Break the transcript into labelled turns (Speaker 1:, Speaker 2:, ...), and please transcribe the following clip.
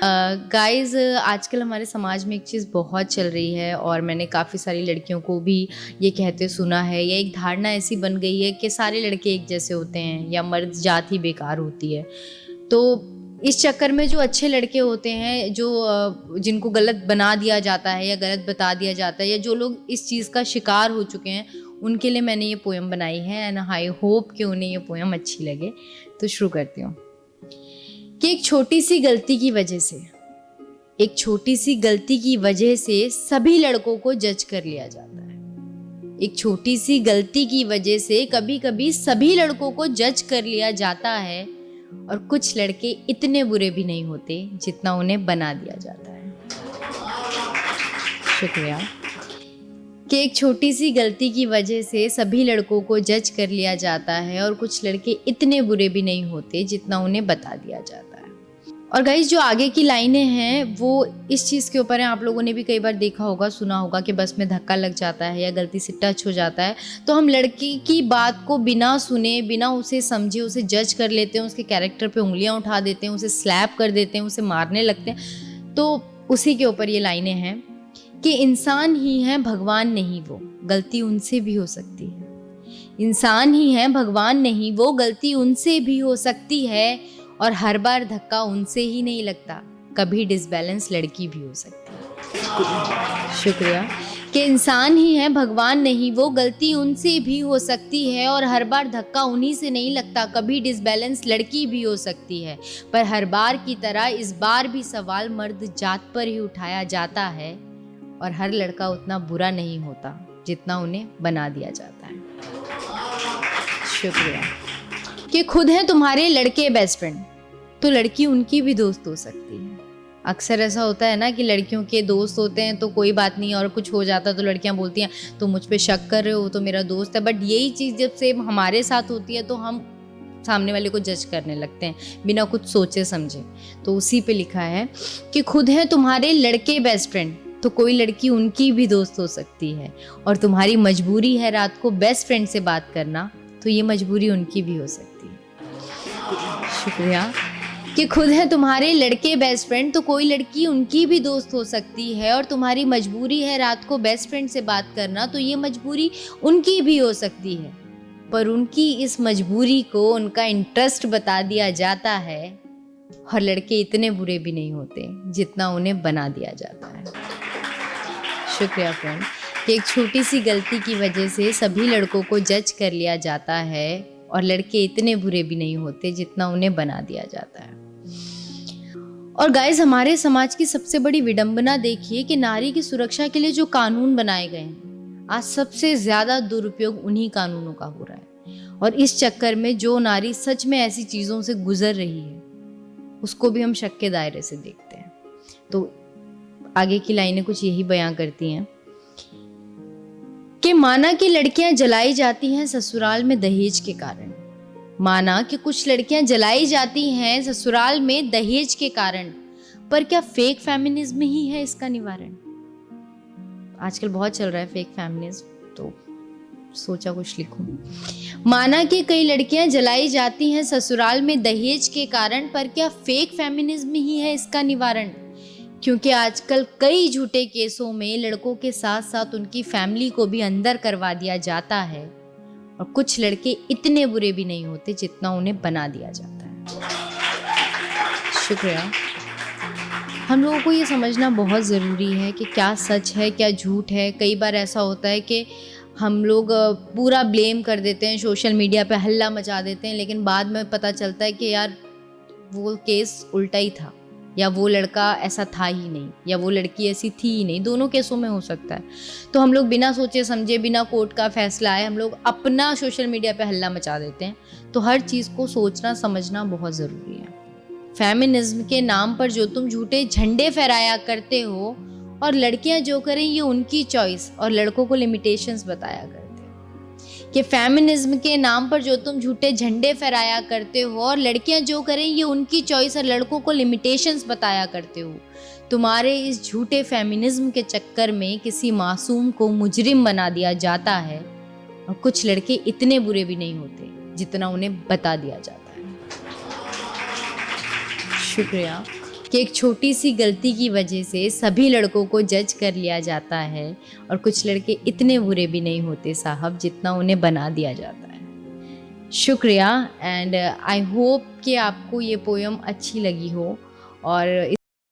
Speaker 1: Guys, आजकल हमारे समाज में एक चीज़ बहुत चल रही है और मैंने काफ़ी सारी लड़कियों को भी ये कहते सुना है, या एक धारणा ऐसी बन गई है कि सारे लड़के एक जैसे होते हैं या मर्द जात ही बेकार होती है। तो इस चक्कर में जो अच्छे लड़के होते हैं, जो जिनको गलत बना दिया जाता है या गलत बता दिया जाता है, या जो लोग इस चीज़ का शिकार हो चुके हैं, उनके लिए मैंने ये पोएम बनाई है एंड आई होप कि उन्हें ये पोएम अच्छी लगे। तो शुरू करती हूँ कि एक छोटी सी गलती की वजह से सभी लड़कों को जज कर लिया जाता है। एक छोटी सी गलती की वजह से कभी कभी सभी लड़कों को जज कर लिया जाता है, और कुछ लड़के इतने बुरे भी नहीं होते जितना उन्हें बना दिया जाता है। शुक्रिया। कि एक छोटी सी गलती की वजह से सभी लड़कों को जज कर लिया जाता है, और कुछ लड़के इतने बुरे भी नहीं होते जितना उन्हें बता दिया जाता है। और गाइस, जो आगे की लाइनें हैं वो इस चीज़ के ऊपर हैं। आप लोगों ने भी कई बार देखा होगा, सुना होगा कि बस में धक्का लग जाता है या गलती से टच हो जाता है तो हम लड़की की बात को बिना सुने, बिना उसे समझे उसे जज कर लेते हैं, उसके कैरेक्टर पे उंगलियां उठा देते हैं, उसे स्लैप कर देते हैं, उसे मारने लगते हैं। तो उसी के ऊपर ये लाइनें हैं कि इंसान ही है, भगवान नहीं वो, गलती उनसे भी हो सकती है। इंसान ही है, भगवान नहीं वो, गलती उनसे भी हो सकती है, और हर बार धक्का उनसे ही नहीं लगता, कभी डिसबैलेंस लड़की भी हो सकती है। शुक्रिया। कि इंसान ही है, भगवान नहीं वो, गलती उनसे भी हो सकती है, और हर बार धक्का उन्हीं से नहीं लगता, कभी डिसबैलेंस लड़की भी हो सकती है। पर हर बार की तरह इस बार भी सवाल मर्द जात पर ही उठाया जाता है, और हर लड़का उतना बुरा नहीं होता जितना उन्हें बना दिया जाता है। शुक्रिया। कि खुद हैं तुम्हारे लड़के बेस्ट फ्रेंड, तो लड़की उनकी भी दोस्त हो सकती है। अक्सर ऐसा होता है ना कि लड़कियों के दोस्त होते हैं तो कोई बात नहीं, और कुछ हो जाता तो लड़कियां बोलती हैं तो मुझ पे शक कर रहे हो, तो मेरा दोस्त है। बट यही चीज़ जब से हमारे साथ होती है तो हम सामने वाले को जज करने लगते हैं बिना कुछ सोचे समझे। तो उसी पे लिखा है कि खुद हैं तुम्हारे लड़के बेस्ट फ्रेंड, तो कोई लड़की उनकी भी दोस्त हो सकती है, और तुम्हारी मजबूरी है रात को बेस्ट फ्रेंड से बात करना, तो ये मजबूरी उनकी भी हो सकती है। शुक्रिया। कि खुद है तुम्हारे लड़के बेस्ट फ्रेंड, तो कोई लड़की उनकी भी दोस्त हो सकती है, और तुम्हारी मजबूरी है रात को बेस्ट फ्रेंड से बात करना, तो ये मजबूरी उनकी भी हो सकती है। पर उनकी इस मजबूरी को उनका इंटरेस्ट बता दिया जाता है, और लड़के इतने बुरे भी नहीं होते जितना उन्हें बना दिया जाता है। शुक्रिया फ्रेंड। कि एक छोटी सी गलती की वजह से सभी लड़कों को जज कर लिया जाता है, और लड़के इतने बुरे भी नहीं होते जितना उन्हें बना दिया जाता है। और गाइस, हमारे समाज की सबसे बड़ी विडंबना देखिए कि नारी की सुरक्षा के लिए जो कानून बनाए गए हैं, आज सबसे ज्यादा दुरुपयोग उन्हीं कानूनों का हो रहा है। और इस चक्कर में जो नारी सच में ऐसी चीजों से गुजर रही है उसको भी हम शक के दायरे से देखते हैं। तो आगे की लाइनें कुछ यही बयां करती हैं कि माना कि लड़कियां जलाई जाती हैं ससुराल में दहेज के कारण, माना कि कुछ लड़कियां जलाई जाती हैं ससुराल में दहेज के कारण, पर क्या फेक फेमिनिज्म ही है इसका निवारण? आजकल बहुत चल रहा है फेक फेमिनिज्म, तो सोचा कुछ लिखूं। माना कि कई लड़कियां जलाई जाती हैं ससुराल में दहेज के कारण, पर क्या फेक फेमिनिज्म ही है इसका निवारण? क्योंकि आजकल कई झूठे केसों में लड़कों के साथ साथ उनकी फैमिली को भी अंदर करवा दिया जाता है, और कुछ लड़के इतने बुरे भी नहीं होते जितना उन्हें बना दिया जाता है। शुक्रिया। हम लोगों को ये समझना बहुत ज़रूरी है कि क्या सच है क्या झूठ है। कई बार ऐसा होता है कि हम लोग पूरा ब्लेम कर देते हैं, सोशल मीडिया पे हल्ला मचा देते हैं, लेकिन बाद में पता चलता है कि यार वो केस उल्टा ही था, या वो लड़का ऐसा था ही नहीं, या वो लड़की ऐसी थी ही नहीं। दोनों केसों में हो सकता है। तो हम लोग बिना सोचे समझे, बिना कोर्ट का फैसला आए, हम लोग अपना सोशल मीडिया पे हल्ला मचा देते हैं। तो हर चीज़ को सोचना समझना बहुत ज़रूरी है। फेमिनिज्म के नाम पर जो तुम झूठे झंडे फहराया करते हो, और लड़कियां जो करें ये उनकी चॉइस, और लड़कों को लिमिटेशंस बताया करते हो। कि फेमिनिज्म के नाम पर जो तुम झूठे झंडे फहराया करते हो, और लड़कियां जो करें ये उनकी चॉइस, और लड़कों को लिमिटेशंस बताया करते हो। तुम्हारे इस झूठे फेमिनिज्म के चक्कर में किसी मासूम को मुजरिम बना दिया जाता है, और कुछ लड़के इतने बुरे भी नहीं होते जितना उन्हें बता दिया जाता है। शुक्रिया। कि एक छोटी सी गलती की वजह से सभी लड़कों को जज कर लिया जाता है और कुछ लड़के इतने बुरे भी नहीं होते साहब जितना उन्हें बना दिया जाता है। शुक्रिया एंड आई होप कि आपको ये पोयम अच्छी लगी हो और